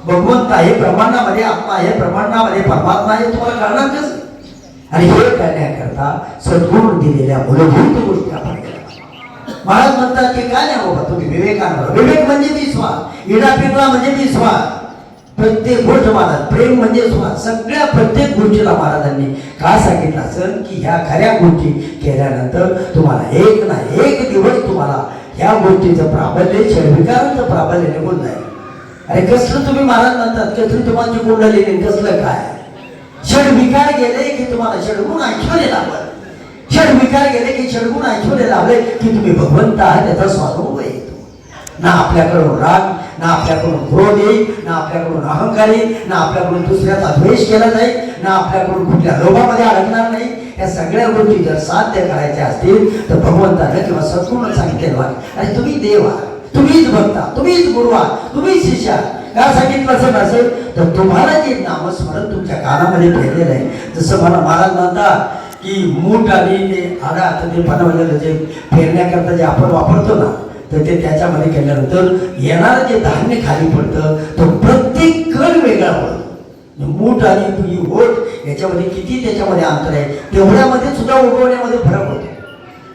भगवंत आहे, ब्रह्मांडामध्ये आत्मा आहे, ब्रह्मांडामध्ये परमात्मा आहे तुम्हाला कळणार कसं? आणि हे करण्याकरता सद्गुण दिलेल्या मूलभूत गोष्टी आपण केल्या. महाराज म्हणतात की काय नाही बाबा तुम्ही विवेकानंद, विवेक म्हणजे विश्वास, इडा पिंगळा म्हणजे विश्वास, प्रत्येक गोष्ट महाराज प्रेम म्हणजे स्वास, सगळ्या प्रत्येक गोष्टीला महाराजांनी काय सांगितलं असेल की ह्या खऱ्या गोष्टी केल्यानंतर तुम्हाला एक ना एक दिवस तुम्हाला ह्या गोष्टीचं प्राबल्य, षडविकारांचं प्राबल्य निघून जाईल. अरे कसलं तुम्ही महाराज म्हणतात कसली तुम्हाला कुंडली कसलं काय? षडविकार गेले की तुम्हाला षडगुण ऐश्वर्य लाभलं, षडविकार गेले की षडगुण ऐश्वर्य लाभले की तुम्ही भगवंत आहात त्याचा स्वानुभव येतो. ना आपल्याकडून राग, ना आपल्याकडून क्रोध येईल, ना आपल्याकडून अहंकार येईल, ना आपल्याकडून दुसऱ्याचा द्वेष केला जाईल, ना आपल्याकडून कुठल्या लोभामध्ये अडकणार नाही. या सगळ्या गोष्टी जर साध्य करायच्या असतील तर भगवंतानं किंवा सद्गुण सांगितलेलं आहे आणि तुम्ही देव आहात, तुम्हीच भक्त आहात, तुम्हीच गुरु आहात, तुम्हीच शिष्य आहात. काय सांगितलं असं नसेल तर तुम्हाला जे नामस्मरण तुमच्या कानामध्ये ठेवलेलं आहे. जसं मला महाराज म्हणतात की मूठ आणि ते आडा ते बनवलेलं जे फेरण्याकरता जे आपण वापरतो ना तर ते त्याच्यामध्ये केल्यानंतर येणारं जे धान्य खाली पडतं तो प्रत्येक कण वेगळा पडतो. मूठ आणि ही ओठ याच्यामध्ये किती त्याच्यामध्ये अंतर आहे, तेवढ्यामध्ये सुद्धा उगवण्यामध्ये फरक होतो.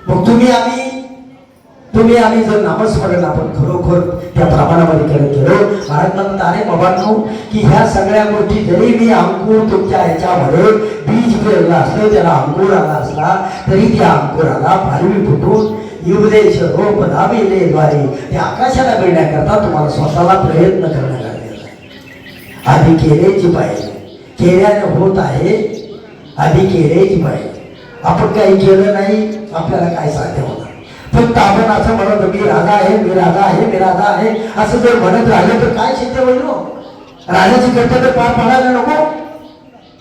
मग तुम्ही आम्ही जर नामस्मरण आपण खरोखर त्या प्रमाणामध्ये करत गेलो, महाराज म्हणतात अरे बाबांनो की ह्या सगळ्या गोष्टी जरी मी अंकुर तुमच्या ह्याच्यामध्ये बीज पेरलं असलं, त्याला अंकुर आला असला तरी त्या अंकुराला पालवी फुटून युवदेश रोप दाबिले द्वारे त्या आकाशाला मिळण्याकरता तुम्हाला स्वतःला प्रयत्न करणं गरजेचं आहे. आधी केलेची पाहिजे, केल्याने होत आहे, आधी केलेची पाहिजे. आपण काही केलं नाही आपल्याला काय साध्य होणार. फक्त आपण असं म्हणत मी राजा आहे, मी राजा आहे, मी राजा आहे असं जर म्हणत राहिलं तर काय सिद्ध होईल? राजाची कर्तव्य पार पाडायला नको.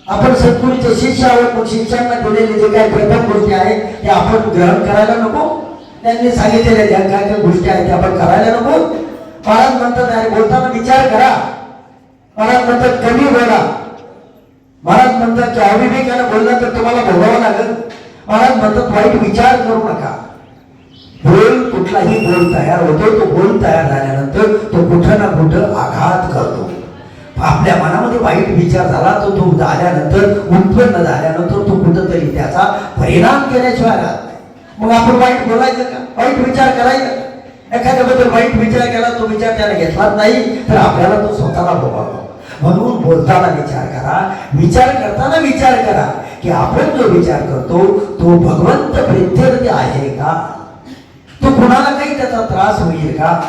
आपण सद्गुरूचे शिष्य आहोत, मग शिष्यांना दिलेले जे काही प्रथम गोष्टी आहेत ते आपण ग्रहण करायला नको. त्यांनी सांगितलेल्या ज्या काय काय गोष्टी आहेत त्या आपण करायला नको. महाराज म्हणतात अरे बोलताना विचार करा. महाराज म्हणतात कमी बोला. महाराज म्हणतात की अविवेकानं बोलला तर तुम्हाला भोगावं लागेल. महाराज म्हणतात वाईट विचार करू नका. बोल कुठलाही बोल तयार होतो, तो बोल तयार झाल्यानंतर तो कुठं ना कुठं आघात करतो. आपल्या मनामध्ये वाईट विचार झाला तो झाल्यानंतर उत्पन्न झाल्यानंतर तो कुठंतरी त्याचा परिणाम केल्याशिवाय राहत नाही. मग आपण वाईट बोलायचं का, वाईट विचार करायचा का? एखाद्याबद्दल वाईट विचार केला, तो विचार त्याला घेतलाच नाही तर आपल्याला तो स्वतःला भोगावा. म्हणून बोलताना विचार करा, विचार करताना विचार करा की आपण जो विचार करतो तो भगवंत प्रित्यर्थ आहे का, तो कुणाला काही त्याचा त्रास होईल का,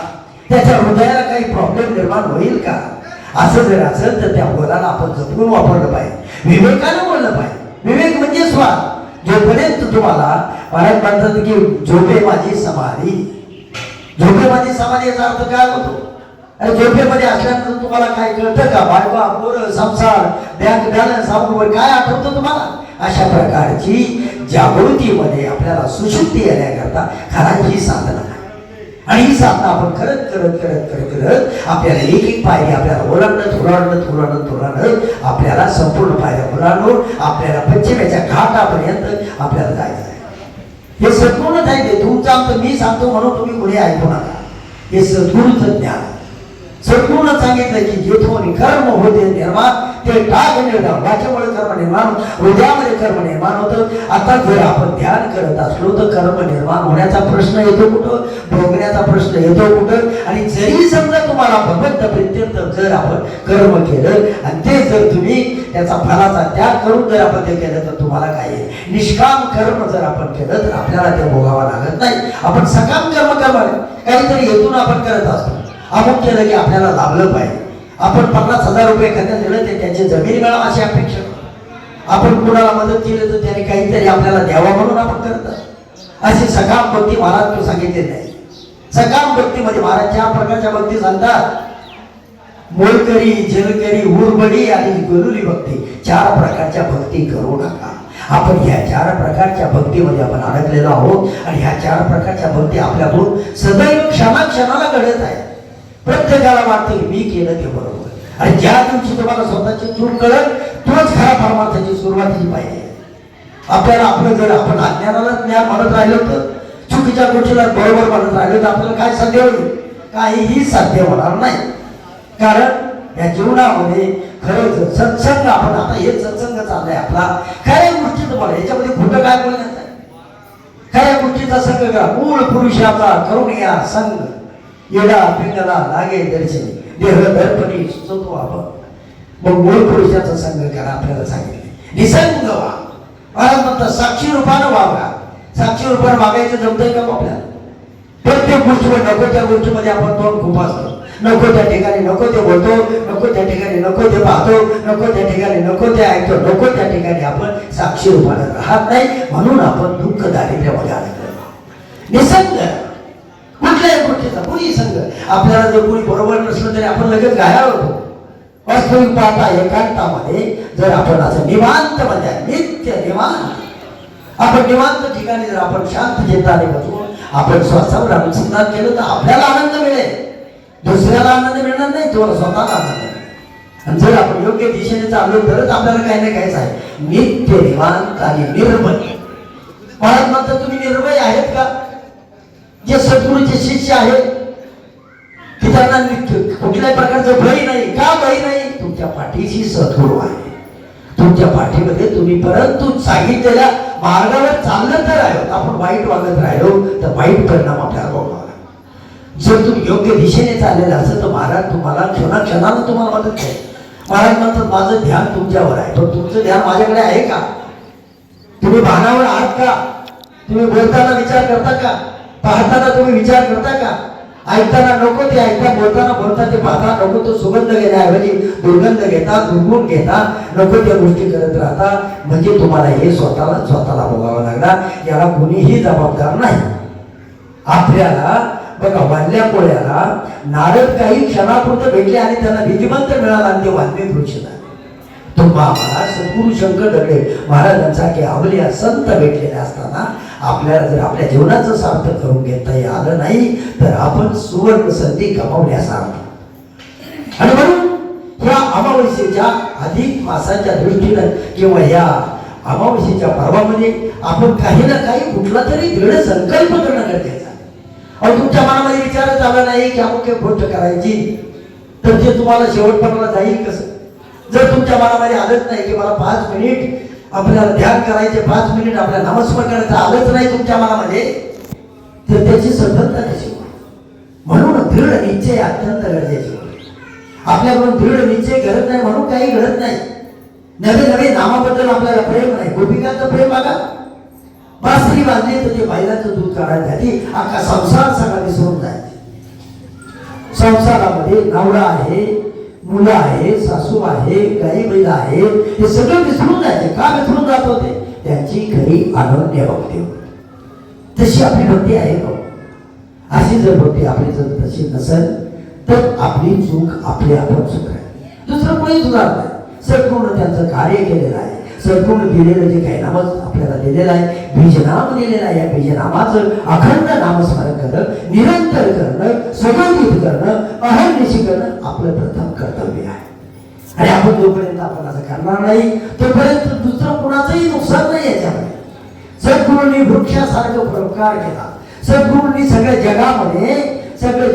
त्याच्या हृदयाला काही प्रॉब्लेम निर्माण होईल का. असं जर असेल तर त्या बोलाला आपण जपून वापरलं पाहिजे, विवेकानं बोललं पाहिजे. विवेक म्हणजे स्वाद. जोपर्यंत तुम्हाला महाराज म्हणतात की झोपे माझी समाधी, झोपे माझी समाधी याचा अर्थ काय होतो? अरे झोपेमध्ये असल्यानंतर तुम्हाला काय कळतं का? बायका, पोरं, संसार, बँक बॅलन्स, काय आठवतं तुम्हाला? अशा प्रकारची जागृतीमध्ये आपल्याला सुशुद्धी येण्याकरता खराची साधना आहे. आणि ही साधना आपण करत करत करत करत करत आपल्याला एक एक पायरी आपल्याला ओलांडत आपल्याला संपूर्ण पायऱ्या ओलांडून आपल्याला पश्चिमेच्या घाटापर्यंत आपल्याला जायचं आहे. हे सद्गुरूच आहे. ते तुमचं आमचं मी सांगतो म्हणून तुम्ही कोणी ऐकू नका. हे सद्गुरूचं ज्ञान. सद्गुरूनं सांगितलं की जेथून कर्म होते निर्माण ते टाक निर्माण, वाच्यामुळे कर्म निर्माण, हृदयामध्ये कर्म निर्माण होतं. आता जर आपण ध्यान करत असलो तर कर्म निर्माण होण्याचा प्रश्न येतो कुठं, भोगण्याचा प्रश्न येतो कुठं. आणि जरी समजा तुम्हाला भगवंत प्रित्यर्थ जर आपण कर्म केलं आणि ते जर तुम्ही त्याचा फलाचा त्याग करून जर आपण ते केलं तर तुम्हाला काय आहे? निष्काम कर्म जर आपण केलं तर आपल्याला ते भोगावं लागत नाही. आपण सकाम कर्म करणार काहीतरी हेतून आपण करत असतो. आपण केलं की आपल्याला लाभलं पाहिजे. आपण 50,000 रुपये एखाद्या दिलं ते त्याची जमीन मिळावं अशी अपेक्षा. आपण कुणाला मदत केली तर त्याने काहीतरी आपल्याला द्यावं म्हणून आपण करत असतो. अशी सकाम भक्ती महाराज तू सांगितले नाही. सकाम भक्तीमध्ये महाराज 4 प्रकारच्या भक्ती सांगतात. मोलकरी, जलकरी, उर्बडी आणि गुरुली भक्ती. 4 प्रकारच्या भक्ती करू नका. आपण ह्या 4 प्रकारच्या भक्तीमध्ये आपण अडकलेलो आहोत आणि ह्या 4 प्रकारच्या भक्ती आपल्याकडून सदैव क्षणाक्षणाला घडत आहे. प्रत्येकाला वाटतं की मी केलं ते बरोबर. आणि ज्या दिवशी तुम्हाला स्वतःची चूक कळत तोच खरा परमार्थाची सुरुवातीची पाहिजे. आपल्याला आपलं जर आपण अज्ञानाला ज्ञान म्हणत राहिलो तर चुकीच्या गोष्टीला बरोबर म्हणत राहिलो तर आपल्याला काय साध्य होईल? काहीही साध्य होणार नाही. कारण या जीवनामध्ये खरंच सत्संग आपण आता हे सत्संग चाललाय आपला. खऱ्या गोष्टी तुम्हाला याच्यामध्ये खोटं काय बोलण्यात आहे? खऱ्या गोष्टीचा संग करा. मूळ पुरुषाचा करून या संग येडा पिंगला लागे दर्शनी देह दर्पणी सुचतो आपण. मग मूळ पुरुषाचा संग करा आपल्याला सांगितले. निसंग व्हा. महाराज म्हणतात साक्षी रूपानं वागा. साक्षी रूपानं वागायचं जमतंय का आपल्याला? प्रत्येक गोष्टीवर नको त्या गोष्टीमध्ये आपण तोंड खूप असतो. नको त्या ठिकाणी नको ते बोलतो, नको त्या ठिकाणी नको ते पाहतो, नको त्या ठिकाणी नको ते ऐकतो, नको त्या ठिकाणी आपण साक्षी रूपानं राहत नाही. म्हणून आपण दुःख दारिद्र्यामध्ये अडकलो. निसंग कुठल्याही गोष्टीचा कुणी संग. आपल्याला जर कोणी बरोबर नसलं तरी आपण लगेच घायाळ होतो. वास्तविक पाहता एकांतामध्ये जर आपण असं निवांत म्हणजे नित्य निवांत आपण निवांत ठिकाणी जर आपण शांत चित्ताने बसून आपण श्वासावर अनुसंधान केलं तर आपल्याला आनंद मिळेल. दुसऱ्याला आनंद मिळणार नाही, तुम्हाला स्वतःला आनंद मिळेल. आणि जर आपण योग्य दिशेने चाललो तरच आपल्याला काही ना काहीच आहे. नित्य निवांत आणि निर्भय. महाराज म्हणतात तुम्ही निर्भय आहेत का? जे सद्गुरूचे शिष्य आहेत की त्यांना कुठल्याही प्रकारचं भय नाही. का भय नाही? तुमच्या पाठीशी सद्गुरू आहे, तुमच्या पाठीमध्ये तुम्ही परंतु सांगितलेल्या मार्गावर चाललं तर राहिलो, आपण वाईट वागत राहिलो तर वाईट परिणाम आपल्याला भोगावा. जर तुम्ही योग्य दिशेने चाललेला असेल तर महाराज तुम्हाला क्षणाक्षणानं तुम्हाला मदत करेल. महाराज म्हणतात माझं ध्यान तुमच्यावर आहे, पण तुमचं ध्यान माझ्याकडे आहे का? तुम्ही भानावर आहात का? तुम्ही बोलताना विचार करता का? पाहताना तुम्ही विचार करता का? ऐकताना नको ते ऐकता, बोलता ते पाहता नको तो सुगंध घेण्याऐवजी दुर्गंध घेता, दुर्गुण घेता, नको त्या गोष्टी करत राहता. म्हणजे तुम्हाला हे स्वतःला भोगावं लागणार, याला कोणीही जबाबदार नाही. आपल्याला बघा, वाढल्या कोळ्याला नारद काही क्षणापुरतं भेटले आणि त्यांना विधिमंत मिळाला आणि ते वाल्मिक ऋषी झाले. तुम्हाला सद्गुरू शंकर दगडे महाराजांसारखे अवलिया संत भेटलेले असताना आपल्याला जर आपल्या जीवनाचं सार्थक करून घेता आलं नाही तर आपण सुवर्ण संधी गमावल्यासारखं. आणि म्हणून ह्या अमावस्येच्या अधिक मासाच्या दृष्टीनं किंवा या अमावस्येच्या पर्वामध्ये आपण काही ना काही कुठला तरी दृढ संकल्प करणं गरजेचं आहे. आणि तुमच्या मनामध्ये विचारच आला नाही की अमुक एक गोष्ट करायची, तर ते तुम्हाला शेवटपर्यंत जाईल कसं? जर तुमच्या मनामध्ये आलंच नाही की मला 5 मिनिट आपल्याला ध्यान करायचे, 5 मिनिट आपल्याला नामस्मरण करायचं आलंच नाही तुमच्या मनामध्ये, तर त्याची सफलता कशी? म्हणून दृढ निश्चय अत्यंत गरजेचे. आपल्याकडून दृढ निश्चय घडत नाही म्हणून काही घडत नाही. नवे नवे नामाबद्दल आपल्याला प्रेम नाही. गोपिकांचं प्रेम बघा, बासरी बांधली तर ते बैलाचं दूध काढायसाठी अख्खा संसार सगळा विसरून जायचे. संसारामध्ये नवरा आहे, मुलं आहे, सासू आहे, गाई बैल आहे, हे सगळं विसरून जायचे. का विसरून जात होते? त्यांची खरी अनन्य भक्ती होती. तशी आपली भक्ती आहे का? अशी जर भक्ती आपली जर तशी नसेल तर आपली चूक आपली आपण सुधारायची, दुसरं कोणी सुधारत नाही. सद्गुरूने त्यांचं कार्य केलेलं आहे. सद्गुरूने दिलेलं जे काही नाम आपल्याला दिलेलं आहे, बीजनाम दिलेलं आहे, या बीजनामाचं अखंड नामस्मरण करणं, निरंतर करणं, संगीत करणं, अहर्निशी करणं आपलं प्रथम कर्तव्य आहे. आणि आपण जोपर्यंत आपण असं करणार नाही तोपर्यंत दुसरं कुणाचंही नुकसान नाही याच्यामध्ये. सद्गुरूंनी वृक्षासारखं परोपकार केला. सद्गुरूंनी सगळ्या जगामध्ये सगळे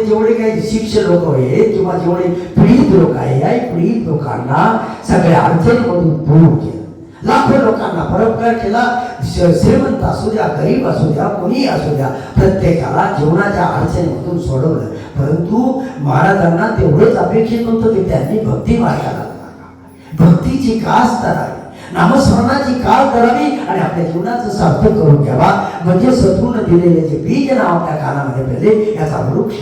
जेवढे काही शिक्ष लोक आहेत किंवा जेवढे पीडित लोक आहेत, या पीडित लोकांना सगळ्या अडचणीमधून दूर केलं. लाखो लोकांना परोपकार केला. श्रीमंत असू द्या, गरीब असू द्या, कोणी असू द्या, प्रत्येकाला जीवनाच्या अडचणीमधून सोडवलं. परंतु महाराजांना तेवढंच अपेक्षित होतं की त्यांनी भक्ती मार्गाला लागावं, भक्तीची कास करावी, नामस्मरणाची काळ करावी आणि आपल्या जीवनाचं सार्थक करून घ्यावा. म्हणजे सद्गुरूने दिलेले जे बीज नाव आपल्या कानामध्ये पडले याचा वृक्ष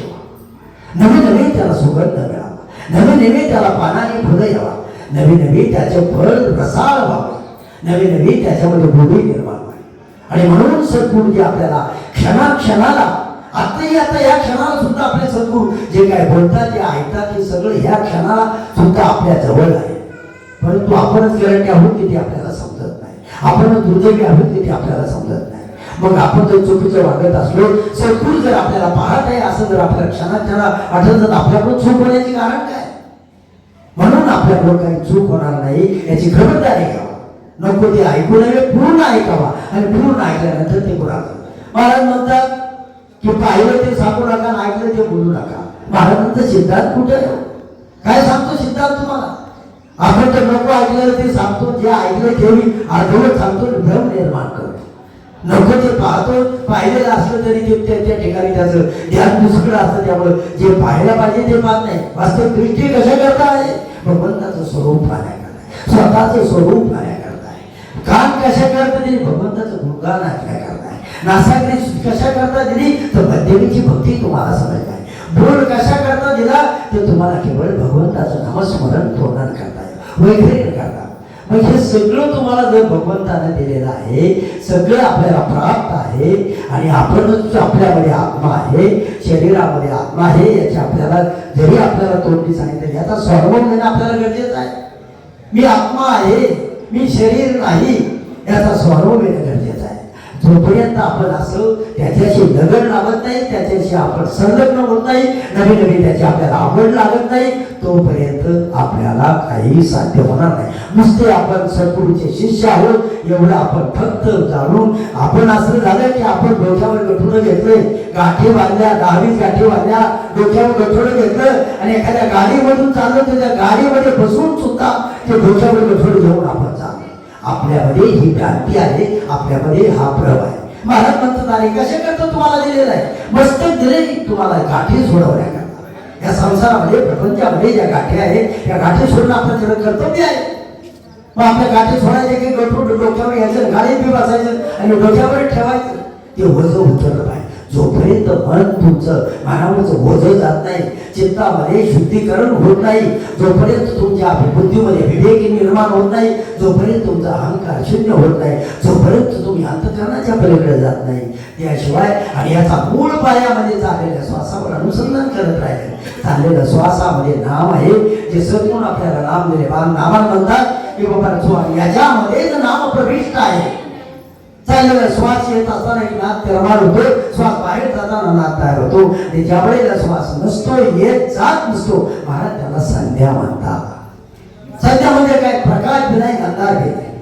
नवे नवे त्याला सुगंध मिळावा, नवे नवे त्याला पानाने फुलं यावा, नवे नवे त्याचे फळ रसाळ व्हावे, नवे नवे त्याच्यामध्ये गोडी निर्माण व्हावी. आणि म्हणून सद्गुरू जे आपल्याला क्षणाक्षणाला आता या क्षणाला सुद्धा आपले सद्गुरू जे काय बोलतात, जे ऐकतात, हे सगळं ह्या क्षणाला सुद्धा आपल्या जवळ आहे. परंतु आपणच गरंटी आहोत की ते आपल्याला समजत नाही, आपण दुर्दैवी आहोत की ते आपल्याला समजत नाही. मग आपण जर चुकीचं वागत असलो, सद्गुरू जर आपल्याला पाहत आहे असं जर आपल्या क्षणाक्षणा आठवत, आपल्याकडून चूक होण्याचे कारण काय? म्हणून आपल्याकडून काही चूक होणार नाही याची खबरदारी घ्यावा. नको ते ऐकू नये, पूर्ण ऐकावा आणि पूर्ण ऐकल्यानंतर ते बोलावं. महाराज म्हणतात की पाहिलं ते सांगू नका, ऐकलं ते बोलू नका. महाराजांचा सिद्धांत कुठे आहे? काय सांगतो सिद्धांत तुम्हाला? आपण तर नको ऐकलेलं ते सांगतो, जे ऐकलं तेही अर्धवट सांगतो, भ्रम निर्माण करतो. नको ते पाहतो, पाहिलेलं असलं तरी ते त्या ठिकाणी त्याचं ध्यान दुसरं असतं. त्यामुळे जे पाहायला पाहिजे ते पाहत नाही. वास्तव दृष्टी कशा करता आहे? भगवंताचं स्वरूप पाहण्याकरता, स्वतःचं स्वरूप पाहण्याकरता आहे. कान कशा करता दिली? भगवंताचं गुणगान ऐकण्याकरता आहे. नासाग्री कशा करता दिली? तर मध्यमेची भक्ती तुम्हाला समजत आहे. बोल कशा करता दिला? तर तुम्हाला केवळ भगवंताचं नामस्मरण तोंडात करता वगैरे करता. मग हे सगळं तुम्हाला जर भगवंताने दिलेलं आहे, सगळं आपल्याला प्राप्त आहे आणि आपणच आपल्यामध्ये आत्मा आहे, शरीरामध्ये आत्मा आहे, याची आपल्याला जरी आपल्याला तोंडी सांगितलं याचा स्वानुभव घेणं आपल्याला गरजेचं आहे. मी आत्मा आहे, मी शरीर नाही, याचा स्वानुभव घेणं गरजेचं आहे. जोपर्यंत आपण असं त्याच्याशी लगन लावत नाही, त्याच्याशी आपण संलग्न होत नाही, नवीन नवीन त्याची आपल्याला आवड लागत नाही, तोपर्यंत आपल्याला काही साध्य होणार नाही. नुसते आपण सद्गुरूचे शिष्य आहोत एवढं आपण फक्त जाणून आपण असं झालं की आपण डोक्यावर गठुडं घेतलंय, गाठी बांधल्या, 10-20 गाठी बांधल्या, डोक्यावर गठुडं घेतलं आणि एखाद्या गाडीमधून चाललं तर त्या गाडीमध्ये बसून सुद्धा ते डोक्यावर गठुडं घेऊन आपण चाललो. आपल्यामध्ये ही भ्रांती आहे, आपल्यामध्ये हा भ्रम आहे. महाराज म्हणतात अरे कशाकरता तुम्हाला दिलेलं आहे? मस्तक दिले तुम्हाला गाठी सोडवण्याकरता. या संसारामध्ये प्रपंचामध्ये ज्या गाठी आहेत या गाठी सोडणं आपलं तेवढं कर्तव्य आहे. मग आपल्या गाठी सोडायचे की गठूड डोक्यावर घ्यायचं, गाडीत बी बसायचं आणि डोक्यावर ठेवायचं, ते ओझं उचललं पाहिजे. जोपर्यंत मन तुमचं मनावरचं ओझं जात नाही, चित्तामध्ये शुद्धीकरण होत नाही, जोपर्यंत तुमच्या बुद्धीमध्ये विवेक निर्माण होत नाही, जोपर्यंत तुमचा अहंकार शून्य होत नाही, जोपर्यंत तुम्ही अंतःकरणाच्या पलीकडे जात नाही, त्याशिवाय आणि याचा मूळ पायामध्ये चाललेल्या श्वासावर अनुसंधान करत राहिले. चाललेलं श्वासामध्ये नाम आहे, जे सद्गुण आपल्याला नाम दिले. नामाला म्हणतात की बाबा याच्यामध्ये नाम प्रविष्ट आहे. चाललेला श्वास येत असताना एक नाद निर्माण होतो, श्वास बाहेर जाताना नाद तयार होतो. ज्या वेळेला श्वास नसतो, येत जात नसतो, महाराज त्याला संध्या म्हणतात. संध्या म्हणजे काय? प्रकाश विनायक अंधार घेते.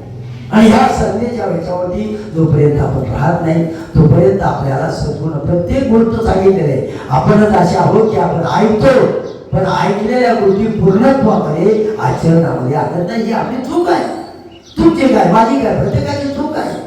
आणि ह्या संध्येच्या वेळेवरती जोपर्यंत आपण राहत नाही तोपर्यंत आपल्याला सद्गुण प्रत्येक गोष्ट सांगितलेली आहे. आपणच असे आहोत की आपण ऐकतो, पण ऐकलेल्या गोष्टी पूर्णत्वाकडे आचरणामध्ये आणत नाही. ही आपली चूक आहे. तुमची काय, माझी काय, प्रत्येकाची चूक आहे.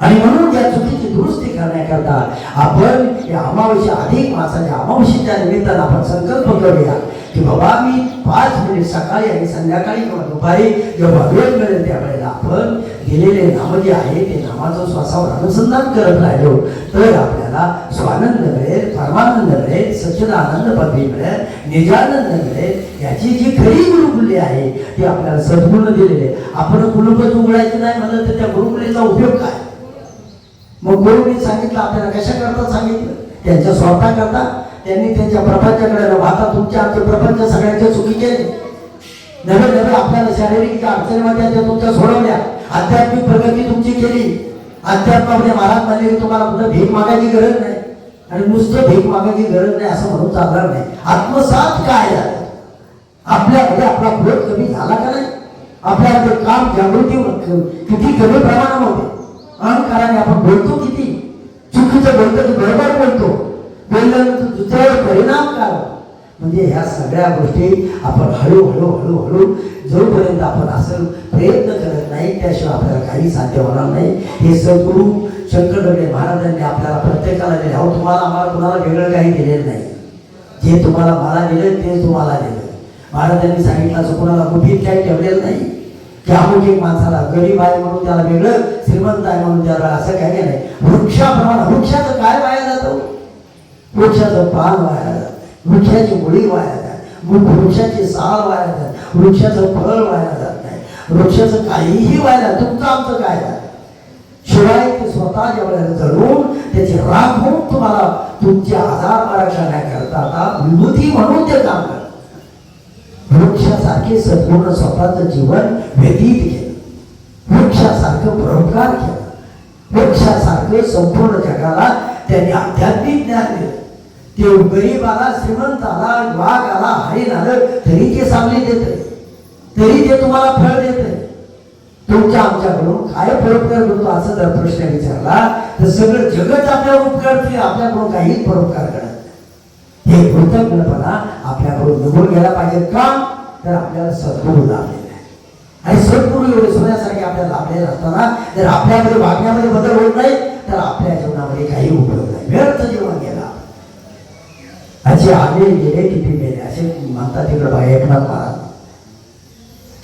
आणि म्हणून या चुकीची दुरुस्ती करण्याकरता आपण या अमावस्या अधिक मासाच्या अमावस्येच्या निमित्तानं आपण संकल्प करूया की बाबा मी 5 मिनिट सकाळी आणि संध्याकाळी किंवा दुपारी जेव्हा वेळ मिळेल त्यावेळेला आपण दिलेले नाम जे आहे ते नामाचं श्वासावर अनुसंधान करत राहिलो तर आपल्याला स्वानंद मिळेल, परमानंद मिळेल, सच्चिदानंद पदवी मिळेल, निजानंद मिळेल. याची जी खरी गुरुकुल्ली आहे ती आपल्याला सद्गुण दिलेले. आपण कुलूपच उघडायचं नाही म्हणलं तर त्या गुरुकुल्लीचा उपयोग काय? मग गुरुनी सांगितलं आपल्याला कशा करता सांगितलं? त्यांच्या स्वतः करता. त्यांनी त्यांच्या प्रपंचाकडे वाहता तुमचे आमचे प्रपंच सगळ्यांचे चुकी केले. नवे नवे आपल्याला शारीरिक अडचणीमध्ये त्या तुमच्या सोडवल्या, आध्यात्मिक प्रगती तुमची केली. अध्यात्मामध्ये महाराज म्हणले की तुम्हाला कुठं भीक मागायची गरज नाही आणि नुसतं भीक मागायची गरज नाही असं म्हणून चालणार नाही. आत्मसात काय झालं? आपल्यामध्ये आपला क्रोध कमी झाला का नाही? आपल्यामध्ये काम जागृती किती कमी प्रमाणामध्ये, अहंकाराने आपण बोलतो किती, चुकीचं बोलतो की बरोबर बोलतो, बोलल्यानंतर दुसऱ्यावर परिणाम काय? म्हणजे ह्या सगळ्या गोष्टी आपण हळूहळू हळूहळू जोपर्यंत आपण असं प्रयत्न करत नाही त्याशिवाय आपल्याला काही साध्य होणार नाही. हे सद्गुरू शंकर दगडे महाराजांनी आपल्याला प्रत्येकाला दिले. अहो तुम्हाला आम्हाला कुणाला वेगळं काही दिलेलं नाही. जे तुम्हाला मला दिलं ते तुम्हाला दिलं. महाराजांनी सांगितलं असं कुणाला गुपित काही ठेवलेलं नाही की अमुक एक माणसाला गरीब आहे म्हणून त्याला वेगळं, श्रीमंत आहे म्हणून त्याला असं काही नाही. वृक्षाप्रमाणे वृक्षाचं काय वाया जातं? वृक्षाचं पान वाया जातं, वृक्षाची मुळी वाया जात, वृक्षाची साल वाया जात, वृक्षाचं फळ वाया जात नाही, वृक्षाचं काहीही वाया जात. तुमचं आमचं काय जात? शिवाय ते स्वतः ज्यावेळेला जळून त्याची राख होऊन तुम्हाला तुमचे आधार पारा करण्याकरता विभूती म्हणून ते काम करतात. वृक्षासारखे सद्गुण स्वतःचं जीवन व्यतीत केलं, वृक्षासारखं परोपकार केला, वृक्षासारखे संपूर्ण जगाला त्यांनी आध्यात्मिक ज्ञान दिलं. ते गरीबाला, श्रीमंताला, वाघाला, हरिण आलं तरी ते सावली देते, तरी ते तुम्हाला फळ देते. तुमच्या आमच्याकडून काय परोपकार करतो असं जर प्रश्न विचारला तर सगळं जगत आपल्यावर उपकार करते, आपल्याकडून काहीच परोपकार करत नाही. हे कृतज्ञपणा आपल्याकडून निघून गेला पाहिजे. का? तर आपल्याला सद्गुरू लाभलेला आहे आणि सद्गुरू एवढे सोन्यासारखे आपल्याला लाभलेले असताना जर आपल्यामध्ये वागण्यामध्ये बदल होत नाही तर आपल्या जीवनामध्ये काही उपयोग नाही, व्यर्थ जीवन गेला. असे आले गेले किती गेले असे म्हणतात तिकडे बघा. एकनाथ महाराज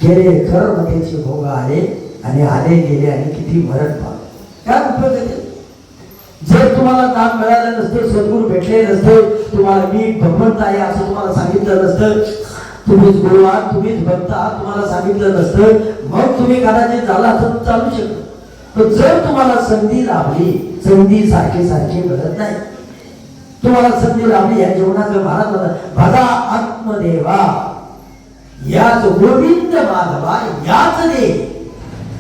गेले खरमतेचे भोग आले आणि आले गेले आणि किती मरण पावले. काय उपयोग आहे? जर तुम्हाला दान मिळालं नसतं, सद्गुरू भेटले नसते, तुम्हाला मी भगवंत आहे असं तुम्हाला सांगितलं नसतं, तुम्हीच गुरु आहात, तुम्हीच भक्त आहात तुम्हाला सांगितलं नसतं, मग तुम्ही कदाचित झाला असं चालू शकतो. पण जर तुम्हाला संधी लाभली, संधी सारखी सारखी मिळत नाही. तुम्हाला संधी लाभली या जीवनाचं महाराज म्हणतात भजा आत्मदेवा याच गोविंद माधवा याच दे.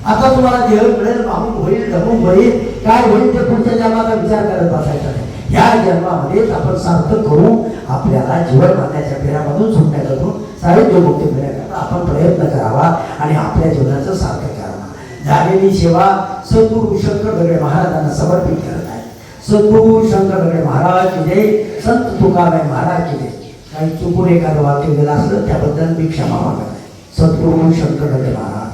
आता तुम्हाला देह मिळेल, माहून होईल, ढमूक होईल, काय होईल ते पुढच्या जन्माचा विचार करत बसायचा नाही. ह्या जन्मामध्येच आपण सार्थक करू, आपल्याला जीवन मान्याच्या फेऱ्यामधून सुटण्याकरून साहित्य मुक्ती मिळण्याकरता आपण प्रयत्न करावा आणि आपल्या जीवनाचं सार्थक करावा. झालेली सेवा सद्गुरू शंकर दगडे महाराजांना समर्पित करत आहे. सद्गुरू शंकर दगडे महाराज की जय, संत तुकाराम महाराज की जय. काही चुकून एखादं वाक्य गेलं असलं त्याबद्दल मी क्षमा मागत आहे. सद्गुरू शंकर दगडे महाराज.